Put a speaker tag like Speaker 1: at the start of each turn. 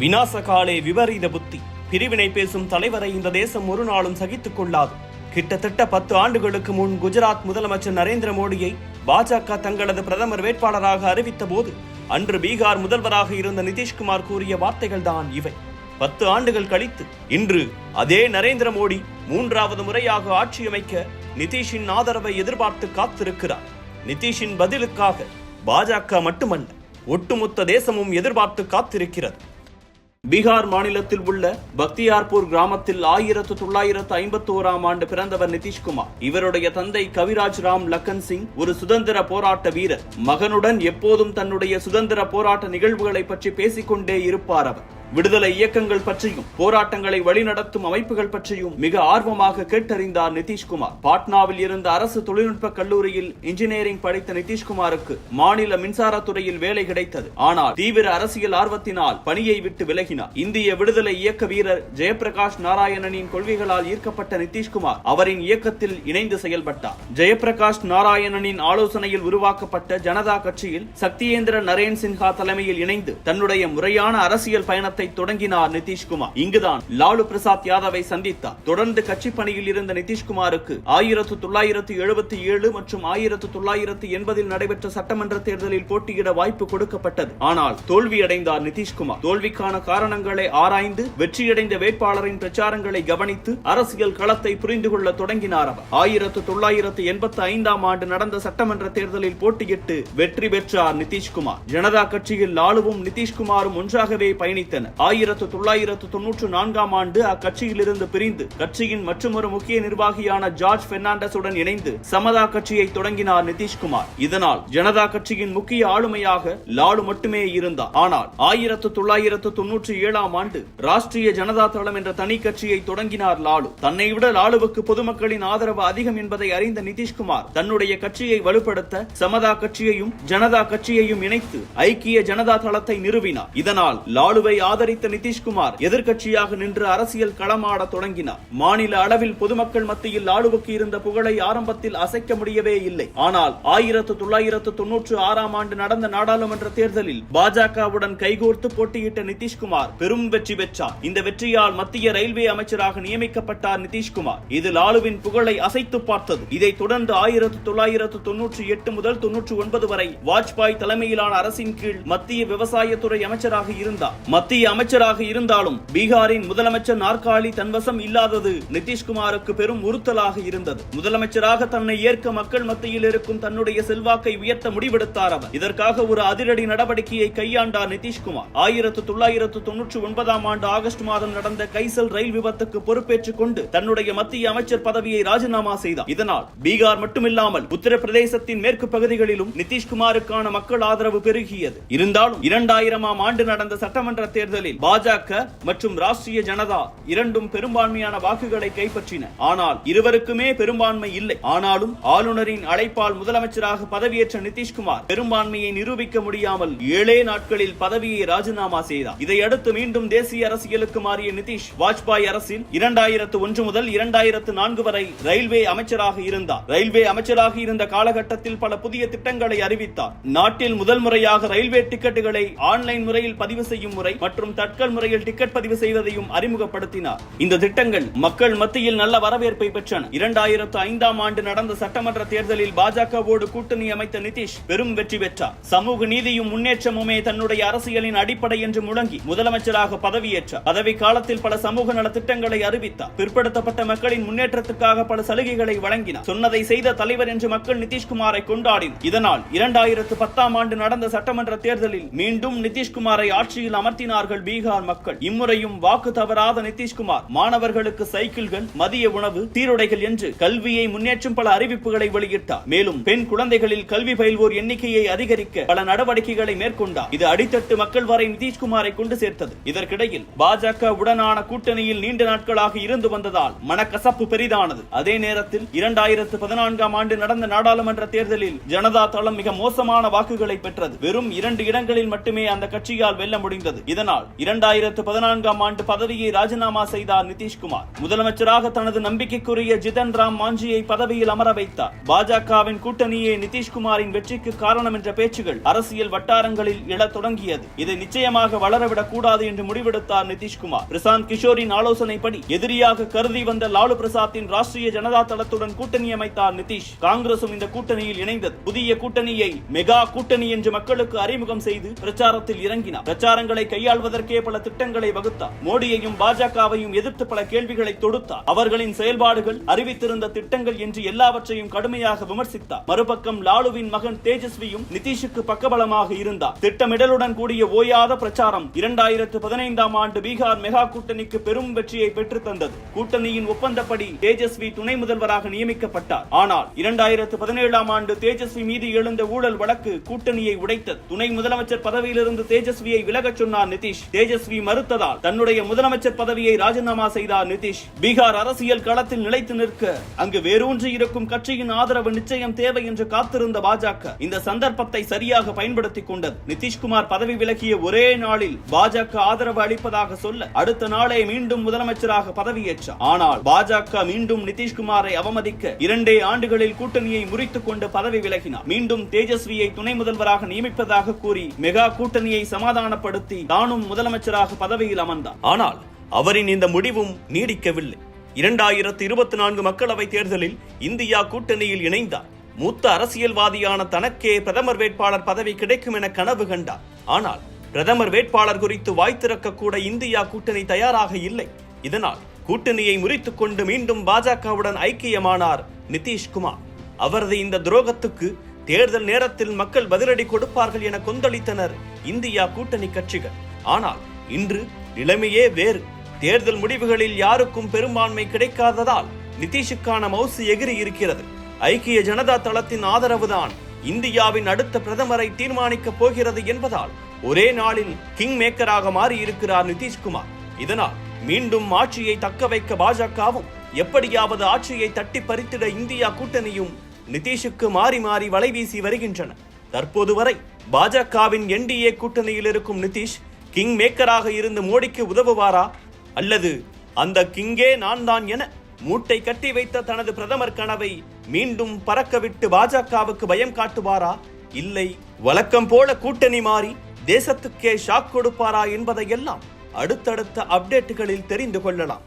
Speaker 1: விநாசகாலே விபரீத புத்தி. பிரிவினை பேசும் தலைவரை இந்த தேசம் ஒரு நாளும் சகித்துக் கொள்ளாது. கிட்டத்தட்ட 10 ஆண்டுகளுக்கு முன் குஜராத் முதலமைச்சர் நரேந்திர மோடியை பாஜக தங்களது பிரதமர் வேட்பாளராக அறிவித்த போது அன்று பீகார் முதல்வராக இருந்த நிதிஷ்குமார் கூறிய வார்த்தைகள் தான் இவை. 10 ஆண்டுகள் கழித்து இன்று அதே நரேந்திர மோடி 3வது முறையாக ஆட்சி அமைக்க நிதிஷின் ஆதரவை எதிர்பார்த்து காத்திருக்கிறார். நிதிஷின் பதிலுக்காக பாஜக மட்டுமல்ல, ஒட்டுமொத்த தேசமும் எதிர்பார்த்து காத்திருக்கிறது. பீகார் மாநிலத்தில் உள்ள பக்தியார்பூர் கிராமத்தில் 1951ஆம் ஆண்டு பிறந்தவர் நிதிஷ்குமார். இவருடைய தந்தை கவிராஜ் ராம் லக்கன் சிங் ஒரு சுதந்திர போராட்ட வீரர். மகனுடன் எப்போதும் தன்னுடைய சுதந்திர போராட்ட நிகழ்வுகளை பற்றி பேசிக்கொண்டே இருப்பார் அவர். விடுதலை இயக்கங்கள் பற்றியும் போராட்டங்களை வழிநடத்தும் அமைப்புகள் பற்றியும் மிக ஆர்வமாக கேட்டறிந்தார் நிதிஷ்குமார். பாட்னாவில் இருந்த அரசு தொழில்நுட்ப கல்லூரியில் இன்ஜினியரிங் படித்த நிதிஷ்குமாருக்கு மாநில மின்சாரத்துறையில் வேலை கிடைத்தது. ஆனால் தீவிர அரசியல் ஆர்வத்தினால் பணியை விட்டு விலகினார். இந்திய விடுதலை இயக்க வீரர் ஜெயபிரகாஷ் நாராயணனின் கொள்கைகளால் ஈர்க்கப்பட்ட நிதிஷ்குமார் அவரின் இயக்கத்தில் இணைந்து செயல்பட்டார். ஜெயபிரகாஷ் நாராயணனின் ஆலோசனையில் உருவாக்கப்பட்ட ஜனதா கட்சியில் சத்யேந்திர நரேன் சின்ஹா தலைமையில் இணைந்து தன்னுடைய முறையான அரசியல் பயணத்தை தொடங்கினார் நிதிஷ்குமார். இங்குதான் லாலு பிரசாத் யாதவை சந்தித்தார். தொடர்ந்து கட்சி பணியில் இருந்த நிதிஷ்குமாருக்கு 1977 மற்றும் 1980 நடைபெற்ற சட்டமன்ற தேர்தலில் போட்டியிட வாய்ப்பு கொடுக்கப்பட்டது. ஆனால் தோல்வியடைந்தார் நிதிஷ்குமார். தோல்விக்கான காரணங்களை ஆராய்ந்து வெற்றியடைந்த வேட்பாளரின் பிரச்சாரங்களை கவனித்து அரசியல் களத்தை புரிந்து கொள்ள தொடங்கினார் அவர். 1985ஆம் ஆண்டு நடந்த சட்டமன்ற தேர்தலில் போட்டியிட்டு வெற்றி பெற்றார் நிதிஷ்குமார். ஜனதா கட்சியில் லாலுவும் நிதிஷ்குமாரும் ஒன்றாகவே பயணித்தனர். 1994ஆம் ஆண்டு அக்கட்சியிலிருந்து பிரிந்து கட்சியின் மற்றொரு முக்கிய நிர்வாகியான ஜார்ஜ் பெர்னாண்டஸுடன் இணைந்து சமதா கட்சியை தொடங்கினார் நிதிஷ்குமார். இதனால் ஜனதா கட்சியின் முக்கிய ஆளுமையாக லாலு மட்டுமே இருந்தார். ஆனால் 1997ஆம் ஆண்டு ராஷ்டிரிய ஜனதா தளம் என்ற தனி கட்சியை தொடங்கினார் லாலு. தன்னை விட லாலுவுக்கு பொதுமக்களின் ஆதரவு அதிகம் என்பதை அறிந்த நிதிஷ்குமார் தன்னுடைய கட்சியை வலுப்படுத்த சமதா கட்சியையும் ஜனதா கட்சியையும் இணைத்து ஐக்கிய ஜனதா தளத்தை நிறுவினார். இதனால் லாலுவை ஆதரித்த நிதிஷ்குமார் எதிர்க்கட்சியாக நின்று அரசியல் களமாட தொடங்கினார். மாநில அளவில் பொதுமக்கள் மத்தியில் லாலுவுக்கு இருந்த புகழை ஆரம்பத்தில் அசைக்க முடியவே இல்லை. ஆனால் 1996ஆம் ஆண்டு நடந்த நாடாளுமன்ற தேர்தலில் பாஜகவுடன் கைகோர்த்து போட்டியிட்ட நிதிஷ்குமார் பெரும் வெற்றி பெற்றார். இந்த வெற்றியால் மத்திய ரயில்வே அமைச்சராக நியமிக்கப்பட்டார் நிதிஷ்குமார். இது லாலுவின் புகழை அசைத்து பார்த்தது. இதைத் தொடர்ந்து 1998 முதல் 99 வரை வாஜ்பாய் தலைமையிலான அரசின் கீழ் மத்திய விவசாயத்துறை அமைச்சராக இருந்தார். மத்திய அமைச்சராக இருந்தாலும் பீகாரின் முதலமைச்சர் நாற்காலி தன்வசம் இல்லாதது நிதிஷ்குமாருக்கு பெரும் உறுத்தலாக இருந்தது. முதலமைச்சராக தன்னை ஏற்க மக்கள் மத்தியில் இருக்கும் தன்னுடைய செல்வாக்கை உயர்த்த முடிவெடுத்தார் அவர். இதற்காக ஒரு அதிரடி நடவடிக்கையை கையாண்டார் நிதிஷ்குமார். 1999ஆம் ஆண்டு ஆகஸ்ட் மாதம் நடந்த கைசல் ரயில் விபத்துக்கு பொறுப்பேற்றுக் கொண்டு தன்னுடைய மத்திய அமைச்சர் பதவியை ராஜினாமா செய்தார். இதனால் பீகார் மட்டுமில்லாமல் உத்தரப்பிரதேசத்தின் மேற்கு பகுதிகளிலும் நிதிஷ்குமாருக்கான மக்கள் ஆதரவு பெருகியது. இருந்தாலும் 2000ஆம் ஆண்டு நடந்த சட்டமன்ற தேர்தலில் பாஜக மற்றும் ராஷ்டிரிய ஜனதா இரண்டும் பெரும்பான்மையான வாக்குகளை கைப்பற்றின. ஆனால் இருவருக்குமே பெரும்பான்மை இல்லை. ஆனாலும் ஆளுநரின் அழைப்பால் முதலமைச்சராக பதவியேற்ற நிதிஷ்குமார் பெரும்பான்மையை நிரூபிக்க முடியாமல் 7 நாட்களில் பதவியை ராஜினாமா செய்தார். இதையடுத்து மீண்டும் தேசிய அரசியலுக்கு மாறிய நிதிஷ் வாஜ்பாய் அரசில் 2001 முதல் 2004 வரை ரயில்வே அமைச்சராக இருந்தார். ரயில்வே அமைச்சராக இருந்த காலகட்டத்தில் பல புதிய திட்டங்களை அறிவித்தார். நாட்டில் முதல் முறையாக ரயில்வே டிக்கெட்டுகளை ஆன்லைன் முறையில் பதிவு செய்யும் முறை மற்றும் தட்கல் முறையில் டிக்கெட் பதிவு செய்வதையும் அறிமுகப்படுத்தினார். இந்த திட்டங்கள் மக்கள் மத்தியில் நல்ல வரவேற்பை பெற்றன. 2005ஆம் ஆண்டு நடந்த சட்டமன்ற தேர்தலில் பாஜகவோடு கூட்டணி அமைத்த நிதிஷ் பெரும் வெற்றி பெற்றார். சமூக நீதியும் முன்னேற்றமுமே தன்னுடைய அரசியலின் அடிப்படை என்று முழங்கி முதலமைச்சராக பதவியேற்றார். பதவி காலத்தில் பல சமூக நல திட்டங்களை அறிவித்தார். பிற்படுத்தப்பட்ட மக்களின் முன்னேற்றத்துக்காக பல சலுகைகளை வழங்கினார். சொன்னதை செய்த தலைவர் என்று மக்கள் நிதிஷ்குமாரை கொண்டாடினர். இதனால் 2010ஆம் ஆண்டு நடந்த சட்டமன்ற தேர்தலில் மீண்டும் நிதிஷ்குமாரை ஆட்சியில் அமர்த்தினார்கள் பீகார் மக்கள். இம்முறையும் வாக்கு தவறாத நிதிஷ்குமார் மாணவர்களுக்கு சைக்கிள்கள், மதிய உணவு, சீருடைகள் என்று கல்வியை முன்னேற்றும் பல அறிவிப்புகளை வெளியிட்டார். மேலும் பெண் குழந்தைகளில் கல்வி பயில்வோர் எண்ணிக்கையை அதிகரிக்க பல நடவடிக்கைகளை மேற்கொண்டார். இது அடித்தட்டு மக்கள் வரை நிதிஷ்குமாரை கொண்டு சேர்த்தது. இதற்கிடையில் பாஜக உடனான கூட்டணியில் நீண்ட நாட்களாக இருந்து வந்ததால் மனக்கசப்பு பெரிதானது. அதே நேரத்தில் 2014ஆம் ஆண்டு நடந்த நாடாளுமன்ற தேர்தலில் ஜனதா தளம் மிக மோசமான வாக்குகளை பெற்றது. வெறும் 2 இடங்களில் மட்டுமே அந்த கட்சியால் வெல்ல முடிந்தது. இதனால் ஆனால் 2014ஆம் ஆண்டு பதவியை ராஜினாமா செய்தார் நிதிஷ்குமார். முதலமைச்சராக தனது நம்பிக்கைக்குரிய ஜிதன் ராம் மாஞ்சியை பதவியில் அமர வைத்தார். பாஜகவின் கூட்டணியே நிதிஷ்குமாரின் வெற்றிக்கு காரணம் என்ற பேச்சுகள் அரசியல் வட்டாரங்களில் எழத் தொடங்கியது. இதை நிச்சயமாக வளரவிடக் கூடாது என்று முடிவெடுத்தார் நிதிஷ்குமார். பிரசாந்த் கிஷோரின் ஆலோசனைப்படி எதிரியாக கருதி வந்த லாலு பிரசாத்தின் ராஷ்டிரிய ஜனதா தளத்துடன் கூட்டணி அமைத்தார் நிதிஷ். காங்கிரசும் இந்த கூட்டணியில் இணைந்தது. புதிய கூட்டணியை மெகா கூட்டணி என்று மக்களுக்கு அறிமுகம் செய்து பிரச்சாரத்தில் இறங்கினார். பிரச்சாரங்களை கையாள்வதற்கே பல திட்டங்களை வகுத்தார். மோடியையும் பாஜகவையும் எதிர்த்து பல கேள்விகளை தொடுத்தார். அவர்களின் செயல்பாடுகள், அறிவித்திருந்த திட்டங்கள் என்று எல்லாவற்றையும் கடுமையாக விமர்சித்தார். மறுபக்கம் லாலுவின் மகன் தேஜஸ்வியும் நிதிஷுக்கு பக்கபலமாக இருந்தார். திட்டமிடலுடன் கூடிய ஓயாத பிரச்சாரம் 2015ஆம் ஆண்டு பீகார் மெகா கூட்டணிக்கு பெரும் வெற்றியை பெற்று தந்தது. கூட்டணியின் ஒப்பந்தப்படி தேஜஸ்வி துணை முதல்வராக நியமிக்கப்பட்டார். ஆனால் 2017ஆம் ஆண்டு தேஜஸ்வி மீது எழுந்த ஊழல் வழக்கு கூட்டணியை உடைத்தது. துணை முதலமைச்சர் பதவியிலிருந்து தேஜஸ்வியை விலகச் சொன்னார் நிதிஷ். தேஜஸ்வி மறுத்ததால் தன்னுடைய முதலமைச்சர் பதவியை ராஜினாமா செய்தார் நிதிஷ். பீகார் அரசியல் களத்தில் நிலைத்து நிற்க அங்கு வேரூன்றி இருக்கும் கட்சியின் ஆதரவு நிச்சயம் தேவை என்று காத்திருந்த பாஜக இந்த சந்தர்ப்பத்தை சரியாக பயன்படுத்திக் கொண்டது. நிதிஷ்குமார் பதவி விலகிய ஒரே நாளில் பாஜக ஆதரவு அளிப்பதாக சொல்ல அடுத்த நாளே மீண்டும் முதலமைச்சராக பதவியேற்றார். ஆனால் பாஜக மீண்டும் நிதிஷ்குமாரை அவமதிக்க 2 ஆண்டுகளில் கூட்டணியை முறித்துக் கொண்டு பதவி விலகினார். மீண்டும் தேஜஸ்வியை துணை முதல்வராக நியமிப்பதாக கூறி மெகா கூட்டணியை சமாதானப்படுத்தி தானும் முதலமைச்சராக பதவியில் அமர்ந்தார். ஆனால் அவரின் இந்த முடிவும் நீடிக்கவில்லை. 2024 மக்களவை தேர்தலில் இந்தியா கூட்டணியில் இணைந்தார். மூத்த அரசியல்வாதியான தனக்கே பிரதமர் வேட்பாளர் பதவி கிடைக்கும் என கனவு கண்டார். ஆனால் பிரதமர் வேட்பாளர் குறித்து வாய் திறக்க கூட இந்தியா கூட்டணி தயாராக இல்லை. இதனால் கூட்டணியை முறித்துக் கொண்டு மீண்டும் பாஜகவுடன் ஐக்கியமானார் நிதிஷ்குமார். அவரது இந்த துரோகத்துக்கு தேர்தல் நேரத்தில் மக்கள் பதிலடி கொடுப்பார்கள் என கொந்தளித்தனர் இந்தியா கூட்டணி கட்சிகள். ஆனால் இன்று நிலைமையே வேறு. தேர்தல் முடிவுகளில் யாருக்கும் பெரும்பான்மை கிடைக்காததால் நிதிஷுக்கான மவுசு எகிரி இருக்கிறது. ஐக்கிய ஜனதா தளத்தின் ஆதரவுதான் இந்தியாவின் அடுத்த பிரதமரை தீர்மானிக்க போகிறது என்பதால் ஒரே நாளில் கிங் மேக்கராக மாறி இருக்கிறார் நிதிஷ்குமார். இதனால் மீண்டும் ஆட்சியை தக்க வைக்க பாஜகவும் எப்படியாவது ஆட்சியை தட்டி பறித்திட இந்தியா கூட்டணியும் நிதிஷுக்கு மாறி மாறி வலைவீசி வருகின்றன. தற்போது வரை பாஜகவின் NDA கூட்டணியில் இருக்கும் நிதிஷ் கிங் மேக்கராக இருந்து மோடிக்கு உதவுவாரா அல்லது அந்த கிங்கே நான் தான் என மூட்டை கட்டி வைத்த தனது பிரதமர் கனவை மீண்டும் பறக்கவிட்டு பாஜகவுக்கு பயம் காட்டுவாரா, இல்லை வழக்கம் போல கூட்டணி மாறி தேசத்துக்கே ஷாக் கொடுப்பாரா என்பதையெல்லாம் அடுத்தடுத்த அப்டேட்டுகளில் தெரிந்து கொள்ளலாம்.